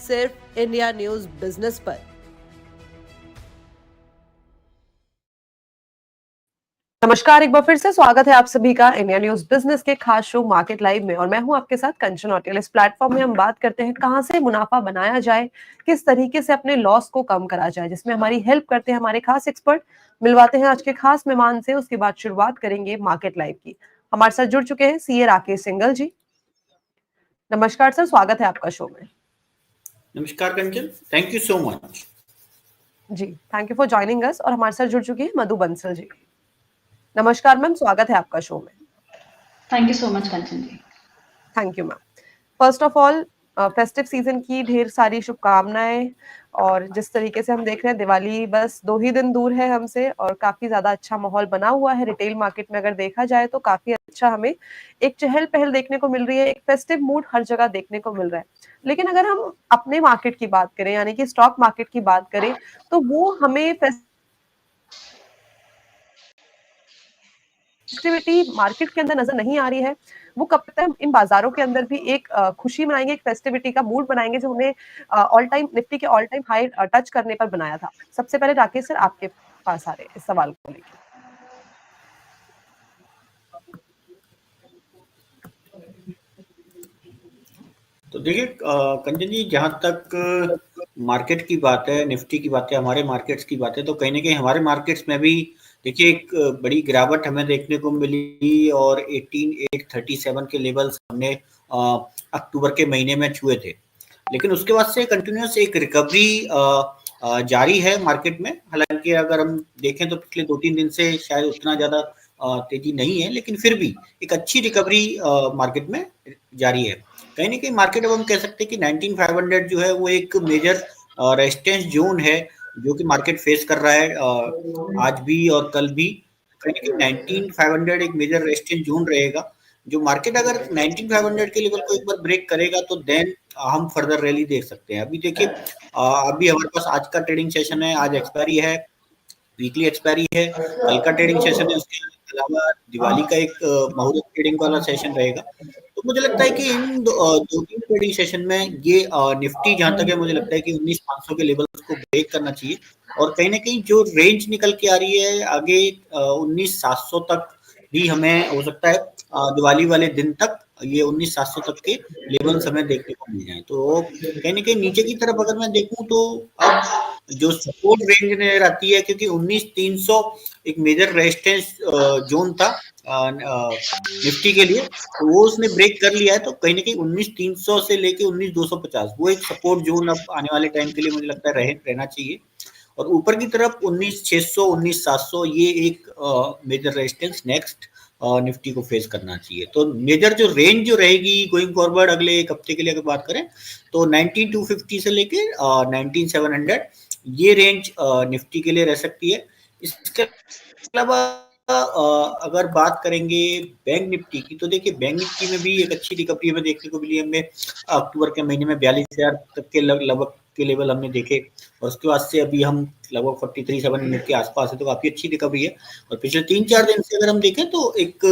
सिर्फ India news business पर। नमस्कार, एक बार फिर से स्वागत है आप सभी का इंडिया न्यूज बिजनेस के खास शो मार्केट लाइव में। और मैं हूं आपके साथ कंचन औटियल। इस प्लेटफॉर्म में हम बात करते हैं कहां से मुनाफा बनाया जाए, किस तरीके से अपने लॉस को कम करा जाए, जिसमें हमारी हेल्प करते हैं हमारे खास एक्सपर्ट। मिलवाते हैं आज के खास मेहमान से, उसके बाद शुरुआत करेंगे मार्केट लाइव की। हमारे साथ जुड़ चुके हैं सीए राकेश सिंगल जी। नमस्कार सर, स्वागत है आपका शो में। नमस्कार Kanchan, thank you so much. जी, thank you for joining us. और हमारे साथ जुड़ चुकी है मधु बंसल जी। नमस्कार मैम, स्वागत है आपका शो में। Thank you so much Kanchan ji. Thank you ma'am. First of all, festive season की ढेर सारी शुभकामनाएं। और जिस तरीके से हम देख रहे हैं, दिवाली बस 2 ही दिन दूर है हमसे और काफी ज्यादा अच्छा माहौल बना हुआ है रिटेल मार्केट में। अगर देखा जाए तो काफी अच्छा हमें एक चहल पहल देखने को मिल रही है, एक फेस्टिव मूड हर जगह देखने को मिल रहा है। लेकिन अगर हम अपने मार्केट की बात करें, यानी कि स्टॉक मार्केट की बात करें, तो वो हमें फेस्टिविटी मार्केट के अंदर नजर नहीं आ रही है। वो कब तक हम इन बाजारों के अंदर भी एक खुशी मनाएंगे, एक फेस्टिविटी का मूड बनाएंगे जो हमें ऑल टाइम निफ्टी के ऑल टाइम हाई टच करने पर बनाया था। सबसे पहले राकेश सर आपके पास आ रहे हैं इस सवाल को लेकर। तो देखिए कंचन जी, जहाँ तक मार्केट की बात है, निफ्टी की बात है, हमारे मार्केट्स की बात है, तो कहीं ना कहीं हमारे मार्केट्स में भी देखिए एक बड़ी गिरावट हमें देखने को मिली और 18,837 के लेवल्स हमने अक्टूबर के महीने में छुए थे। लेकिन उसके बाद से कंटिन्यूस एक रिकवरी जारी है मार्केट में। हालांकि अगर हम देखें तो पिछले 2-3 दिन से शायद उतना ज़्यादा तेजी नहीं है, लेकिन फिर भी एक अच्छी रिकवरी मार्केट में जारी है। कहीं ना कहीं मार्केट अब हम कह सकते हैं कि 19,500 जो है वो एक मेजर रेजिस्टेंस जोन है जो कि मार्केट फेस कर रहा है आज भी और कल भी। कहीं ना कहीं 19,500 एक मेजर रेजिस्टेंस जोन रहेगा। जो मार्केट अगर 19,500 के लेवल को एक बार ब्रेक करेगा तो देन हम फर्दर रैली देख सकते हैं। अभी देखिए अभी हमारे पास आज का ट्रेडिंग सेशन है, आज एक्सपायरी है, वीकली एक्सपायरी है, कल का ट्रेडिंग सेशन है, उसके अलावा दिवाली का एक मुहूर्त ट्रेडिंग वाला सेशन रहेगा। तो मुझे लगता है कि इन 2-3 ट्रेडिंग सेशन में ये निफ्टी जहां तक है, मुझे लगता है कि 19,500 के लेवल को ब्रेक करना चाहिए। और कहीं ना कहीं जो रेंज निकल के आ रही है आगे 19,700 तक भी हमें हो सकता है दिवाली वाले दिन तक ये 19,700 तक के लेवल्स हमें देखने को मिल जाए। तो कहीं ना कहीं नीचे की तरफ अगर मैं देखूं तो अब जो सपोर्ट रेंज नजर आती है, क्योंकि 19,300 एक मेजर रेजिस्टेंस जोन था निफ्टी के लिए, तो वो उसने ब्रेक कर लिया है। तो कहीं ना कहीं 19,300 से लेके 19,250 वो एक सपोर्ट जोन अब आने वाले टाइम के लिए मुझे लगता है रहना चाहिए। और ऊपर की तरफ 19,600 19,700 ये एक मेजर रेजिस्टेंस नेक्स्ट निफ्टी को फेस करना चाहिए। तो मेजर जो रेंज जो रहेगी गोइंग फॉरवर्ड अगले एक हफ्ते के लिए अगर बात करें तो 19,250 से लेके 19,700 ये रेंज निफ्टी के लिए रह सकती है। इसके अलावा अगर बात करेंगे बैंक निफ्टी की, तो देखिए बैंक निफ्टी में भी एक अच्छी रिकवरी हमें देखने को मिली। हमने अक्टूबर के महीने में 42,000 तक के लगभग के लेवल हमने देखे और उसके बाद से अभी हम लगभग 43,700 के आसपास है, तो काफी अच्छी रिकवरी है। और पिछले 3-4 दिन से अगर हम देखें तो एक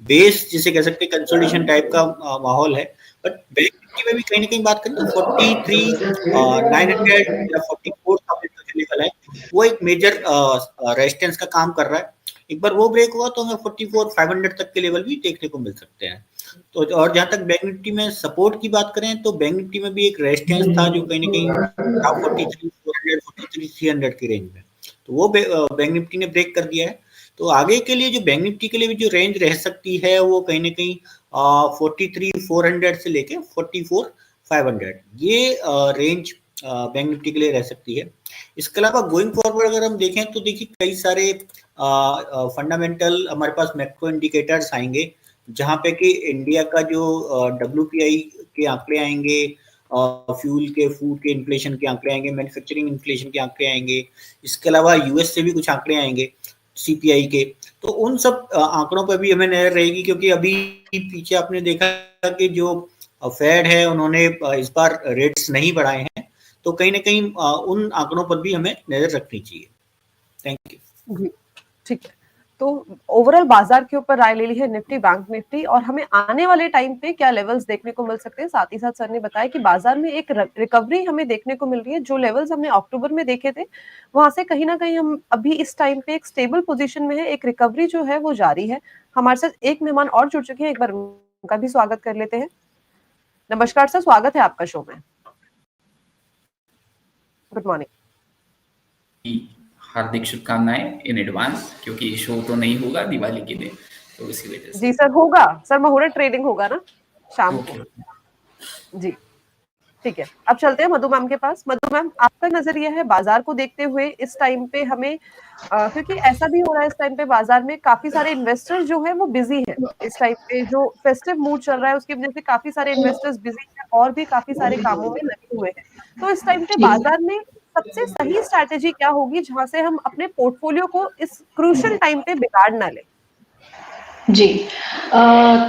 बेस जिसे कह सकते हैं कंसोलिडेशन टाइप का माहौल है। बट बैंक निफ्टी में भी कहीं ना कहीं बात करें तो 43,900 या 44,000 का जो लेवल है वो एक मेजर रेजिस्टेंस का काम कर रहा है। एक बार वो ब्रेक हुआ तो हमें 44,500 तक के लेवल भी देखने को मिल सकते हैं। तो और जहां तक बैंक निफ्टी में सपोर्ट की बात करें तो बैंक निफ्टी में भी एक रेजिस्टेंस था जो कहीं ना कहीं था 43,400 43,300 की रेंज में, तो वो बैंक निफ्टी ने ब्रेक कर दिया है। तो आगे के लिए जो बैंक निफ्टी के लिए भी जो रेंज रह सकती है वो कहीं ना कहीं 43,400 से लेके 44,500 ये रेंज बैंक निफ्टी के लिए रह सकती है। इसके अलावा गोइंग फॉरवर्ड अगर हम देखें तो देखिए कई सारे फंडामेंटल हमारे पास मैक्रो इंडिकेटर्स आएंगे जहां पे कि इंडिया का जो WPI के आंकड़े आएंगे, फ्यूल के फूड के इन्फ्लेशन के आंकड़े आएंगे, मैन्युफैक्चरिंग इन्फ्लेशन के आंकड़े आएंगे। इसके अलावा यूएस से भी कुछ आंकड़े आएंगे CPI के। तो उन सब आंकड़ों पर भी हमें नजर रहेगी, क्योंकि अभी पीछे आपने देखा कि जो फेड है उन्होंने इस बार रेट्स नहीं बढ़ाए हैं, तो कहीं ना कहीं उन आंकड़ों पर भी हमें नजर रखनी चाहिए। Thank you. ठीक है। तो ओवरऑल बाजार के ऊपर राय ले ली है निफ्टी बैंक निफ्टी, और हमें आने वाले टाइम पे क्या लेवल्स देखने को मिल सकते हैं। साथ ही साथ सर ने बताया कि बाजार में एक रिकवरी हमें देखने को मिल रही है। जो लेवल्स हमने अक्टूबर में देखे थे वहां से कहीं ना कहीं हम अभी इस टाइम पे एक स्टेबल पोजीशन में है, एक रिकवरी जो है वो जारी है। हमारे साथ एक मेहमान और जुड़ चुके हैं, एक बार उनका भी स्वागत कर लेते हैं। नमस्कार सर, स्वागत है आपका शो में। Good morning. हार्दिक शुभकामनाएं इन एडवांस, क्योंकि शो तो नहीं होगा दिवाली के दिन, तो इसी वजह से। जी सर होगा, सर मुहूर्त ट्रेडिंग होगा ना शाम को। जी ठीक है, अब चलते हैं मधु मैम के पास। मधु मैम, आपका नजरिया है बाजार को देखते हुए इस टाइम पे हमें क्योंकि ऐसा भी हो रहा है इस टाइम पे बाजार में काफी सारे इन्वेस्टर्स जो है वो बिजी हैं। इस टाइम पे जो फेस्टिव मूड चल रहा है उसकी वजह से काफी सारे इन्वेस्टर्स बिजी हैं और भी काफी सारे कामों में लगे हुए हैं। तो इस टाइम पे जी बाजार में सबसे सही स्ट्रैटेजी क्या होगी जहां से हम अपने पोर्टफोलियो को इस क्रूशियल टाइम पे बिगाड़ ना ले? जी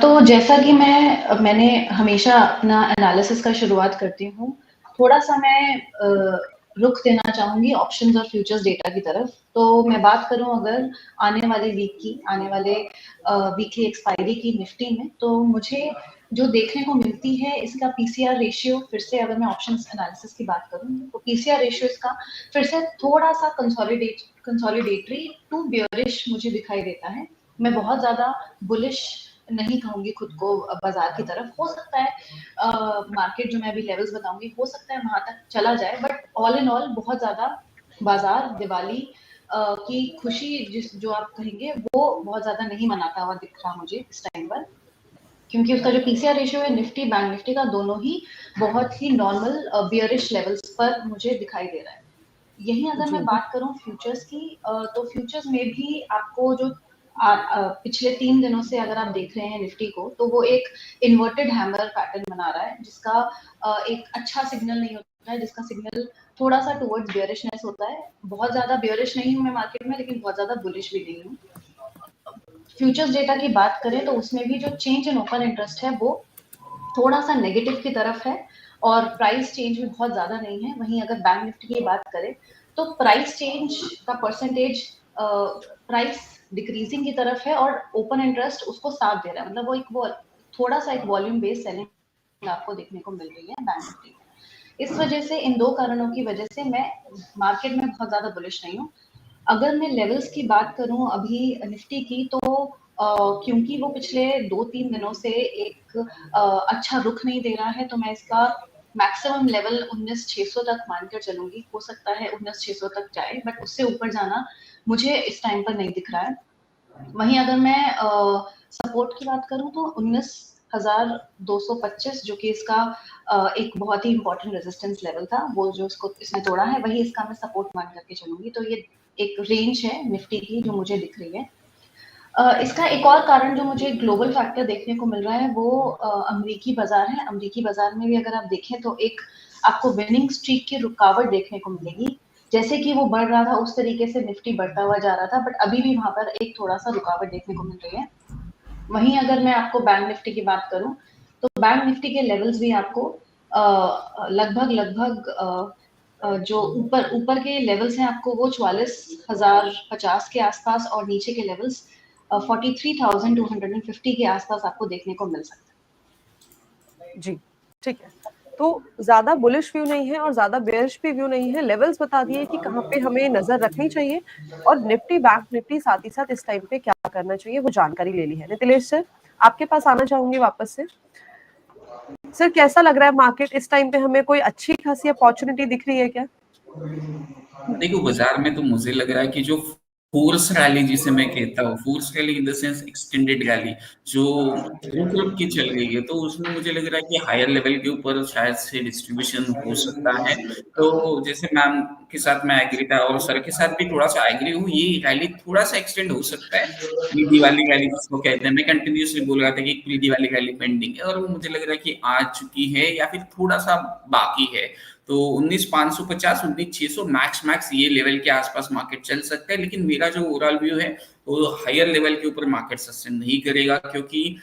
तो जैसा कि मैंने हमेशा अपना एनालिसिस का शुरुआत करती हूँ, थोड़ा सा मैं रुख देना चाहूंगी ऑप्शंस और फ्यूचर्स डेटा की तरफ। तो मैं बात करूं अगर आने वाले वीकली एक्सपायरी की निफ्टी में, तो मुझे जो देखने को मिलती है इसका पीसीआर रेशियो, फिर से अगर मैं ऑप्शंस एनालिसिस की बात करूं तो पीसीआर रेशियो इसका फिर से थोड़ा सा कंसोलिडेटरी टू बियरिश मुझे दिखाई देता है। मैं बहुत ज्यादा बुलिश नहीं कहूंगी खुद को बाजार की तरफ। हो सकता है मार्केट जो मैं अभी लेवल्स बताऊंगी हो सकता है वहां तक चला जाए, बट ऑल इन ऑल बहुत ज्यादा बाजार दिवाली की खुशी जो आप कहेंगे वो बहुत ज्यादा नहीं मनाता हुआ दिख रहा मुझे इस टाइम पर, क्योंकि उसका जो पीसीआर रेशियो है निफ्टी बैंक निफ्टी का दोनों ही बहुत ही नॉर्मल बियरिश लेवल्स पर मुझे दिखाई दे रहा है। यही अगर मैं बात करूं फ्यूचर्स की, तो फ्यूचर्स में भी आपको जो पिछले 3 दिनों से अगर आप देख रहे हैं निफ्टी को, तो वो एक इन्वर्टेड हैमर पैटर्न बना रहा है, जिसका एक अच्छा सिग्नल नहीं होता है, जिसका सिग्नल थोड़ा सा टुवर्ड्स बियरिशनेस होता है। बहुत ज्यादा बियरिश नहीं हूं मैं मार्केट में, लेकिन बहुत ज्यादा बुलिश भी नहीं हूँ। फ्यूचर्स डेटा की बात करें तो उसमें भी जो चेंज इन ओपन इंटरेस्ट है वो थोड़ा सा नेगेटिव की तरफ है और प्राइस चेंज भी बहुत ज्यादा नहीं है। वहीं अगर बैंक निफ्टी की बात करें तो प्राइस चेंज का परसेंटेज प्राइस डिक्रीजिंग की तरफ है और ओपन इंटरेस्ट उसको साथ दे रहा है। मतलब वो थोड़ा सा एक वॉल्यूम बेस्ड सेलिंग आपको देखने को मिल रही है बैंक निफ्टी में। इस वजह से, इन दो कारणों की वजह से मैं मार्केट में बहुत ज्यादा बुलिश नहीं हूँ। अगर मैं लेवल्स की बात करूं अभी निफ्टी की, तो क्योंकि वो पिछले 2-3 दिनों से एक अच्छा रुख नहीं दे रहा है, तो मैं इसका मैक्सिमम लेवल 19,600 तक मानकर चलूंगी। हो सकता है 19,600 तक जाए, बट उससे ऊपर जाना मुझे इस टाइम पर नहीं दिख रहा है। वहीं अगर मैं सपोर्ट की बात करूं तो 19,225 जो कि इसका एक बहुत ही इंपॉर्टेंट रेजिस्टेंस लेवल था, वो जो इसने तोड़ा है, वही इसका मैं सपोर्ट मान करके चलूंगी। तो ये एक रेंज है निफ्टी की जो मुझे दिख रही है। इसका एक और कारण जो मुझे ग्लोबल फैक्टर देखने को मिल रहा है वो अमेरिकी बाजार है। अमेरिकी बाजार में भी अगर आप देखें तो एक आपको विनिंग स्ट्रीक की रुकावट देखने को मिलेगी। जैसे कि वो बढ़ रहा था उस तरीके से निफ्टी बढ़ता हुआ जा रहा था, बट अभी भी वहां पर एक थोड़ा सा रुकावट देखने को मिल रही है। वहीं अगर मैं आपको बैंक निफ्टी की बात करूं तो बैंक निफ्टी के लेवल्स भी आपको लगभग जो ऊपर के लेवल्स हैं आपको वो 44,050 के आसपास और नीचे के लेवल्स 43,250 के आसपास आपको देखने को मिल सकता है। जी ठीक है, तो ज्यादा बुलिश व्यू नहीं है और ज्यादा बेयरिश भी व्यू नहीं है। लेवल्स बता दिए कि कहाँ पे हमें नजर रखनी चाहिए और निफ्टी बैंक निफ्टी साथ ही साथ इस टाइम पे क्या करना चाहिए वो जानकारी ले ली है। नितिलेश सर, आपके पास आना चाहूंगी वापस से। सर कैसा लग रहा है मार्केट इस टाइम पे? हमें कोई अच्छी खासी अपॉर्चुनिटी दिख रही है क्या? देखो, बाजार में तो मुझे लग रहा है कि जो फोर्स रैली जिसे मैं कहता हूँ, force rally in the sense extended rally जो रुक रुक के चल गई है, तो उसमें मुझे लग रहा है कि हायर लेवल के ऊपर शायद से डिस्ट्रीब्यूशन हो सकता है। तो जैसे मैम के साथ मैं एग्री था और सर के साथ भी थोड़ा सा एग्री हूँ, ये रैली थोड़ा सा एक्सटेंड हो सकता है। प्री दिवाली रैली जिसको कहते हैं, मैं कंटिन्यूसली बोल रहा था कि प्री दिवाली रैली पेंडिंग है और वो मुझे लग रहा है कि आ चुकी है या फिर थोड़ा सा बाकी है। तो 19,550 19,600 मैक्स ये लेवल के आसपास मार्केट चल सकता है। लेकिन मेरा जो ओवरऑल व्यू है वो हायर लेवल के ऊपर मार्केट सस्टेन नहीं करेगा, क्योंकि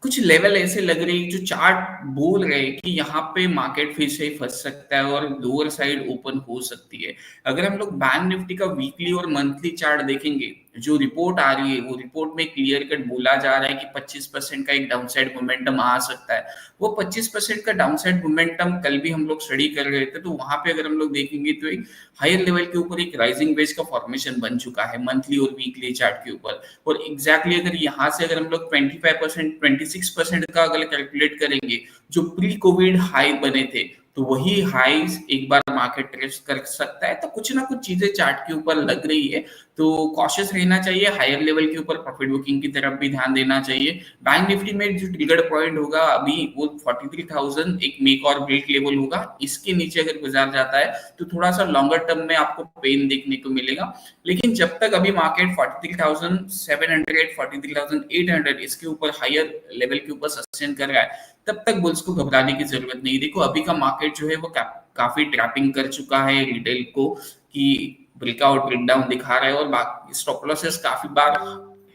कुछ लेवल ऐसे लग रहे हैं जो चार्ट बोल रहे हैं कि यहाँ पे मार्केट फिर से फंस सकता है और लोअर साइड ओपन हो सकती है। अगर हम लोग बैंक निफ्टी का वीकली और मंथली चार्ट देखेंगे जो रिपोर्ट आ रही है वो रिपोर्ट में क्लियर कट बोला जा रहा है कि 25% का एक डाउनसाइड मोमेंटम आ सकता है। वो 25% का डाउनसाइड मोमेंटम कल भी हम लोग स्टडी कर रहे थे, तो वहां पे अगर हम लोग देखेंगे तो एक हायर लेवल के ऊपर एक राइजिंग वेज का फॉर्मेशन बन चुका है मंथली और वीकली चार्ट के ऊपर। और एग्जैक्टली अगर यहाँ से अगर हम लोग 25% 26% का अगर कैलकुलेट करेंगे जो प्री कोविड हाई बने थे, तो वही हाईज एक बार मार्केट टेस्ट कर सकता है। तो कुछ ना कुछ चीजें चार्ट के ऊपर लग रही है, तो कॉशियस रहना चाहिए। हायर लेवल के ऊपर प्रॉफिट बुकिंग की तरफ भी ध्यान देना चाहिए। बैंक निफ्टी में जो ट्रिगर पॉइंट होगा अभी वो 43,000 एक मेक और ब्रेक लेवल होगा। इसके नीचे अगर गुजार जाता है तो थोड़ा सा लॉन्गर टर्म में आपको पेन देखने को मिलेगा। लेकिन जब तक अभी मार्केट 43,700 43,800 इसके ऊपर हायर लेवल के ऊपर सस्टेन कर रहा है, तब तक बुल्स को घबराने की जरूरत नहीं। देखो अभी का मार्केट जो है वो काफी ट्रैपिंग कर चुका है रिटेल को, कि ब्रेकआउट ब्रेकडाउन दिखा रहा है और बाकी स्टॉप लॉसेस काफी बार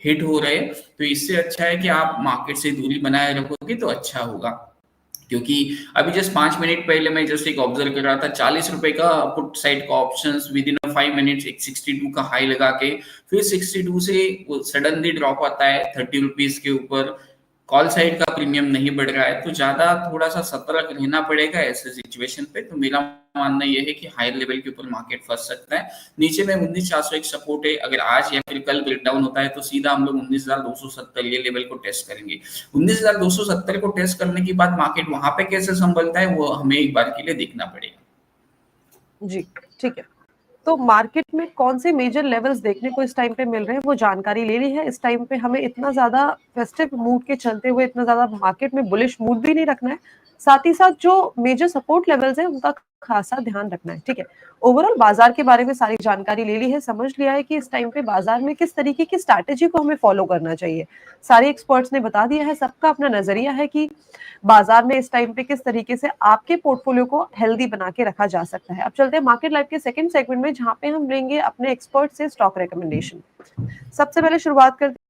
हिट हो रहे हैं। तो इससे अच्छा है कि आप मार्केट से दूरी बनाए रखोगे तो अच्छा होगा। क्योंकि अभी जस्ट 5 मिनट पहले मैं जस्ट एक ऑब्जर्व कर रहा था, 40 रुपए का पुट साइड का ऑप्शंस विद इन 5 मिनट्स एक 62 का हाई लगा के फिर 62 से वो सडनली ड्रॉप आता है 30 रुपीज के ऊपर। कॉल साइड का प्रीमियम नहीं बढ़ रहा है, तो ज्यादा थोड़ा सा सतर्क रहना पड़ेगा ऐसे सिचुएशन पे। तो मेरा मानना यह है कि हायर लेवल के ऊपर मार्केट फंस सकता है। नीचे में 19,401 सपोर्ट है, अगर आज या फिर कल ब्रेकडाउन होता है तो सीधा हम लोग 19,270 ये लेवल को टेस्ट करेंगे। 19,270 को टेस्ट करने के बाद मार्केट वहां पे कैसे संभलता है वो हमें एक बार के लिए देखना पड़ेगा। जी ठीक है, तो मार्केट में कौन से मेजर लेवल्स देखने को इस टाइम पे मिल रहे हैं वो जानकारी ले ली है। इस टाइम पे हमें इतना ज्यादा फेस्टिव मूड के चलते हुए इतना ज्यादा मार्केट में बुलिश मूड भी नहीं रखना है, साथ ही साथ जो मेजर सपोर्ट लेवल्स हैं उनका खासा ध्यान रखना है। ठीक है, ओवरऑल बाजार के बारे में सारी जानकारी ले ली है, समझ लिया है कि इस टाइम पे बाजार में किस तरीके की स्ट्रैटेजी को हमें फॉलो करना चाहिए। सारे एक्सपर्ट्स ने बता दिया है, सबका अपना नजरिया है कि बाजार में इस टाइम पे किस तरीके से आपके पोर्टफोलियो को हेल्दी बना के रखा जा सकता है। अब चलते हैं मार्केट लाइव के सेकंड सेगमेंट में, जहां पे हम लेंगे अपने एक्सपर्ट से स्टॉक रिकमेंडेशन। सबसे पहले शुरुआत करते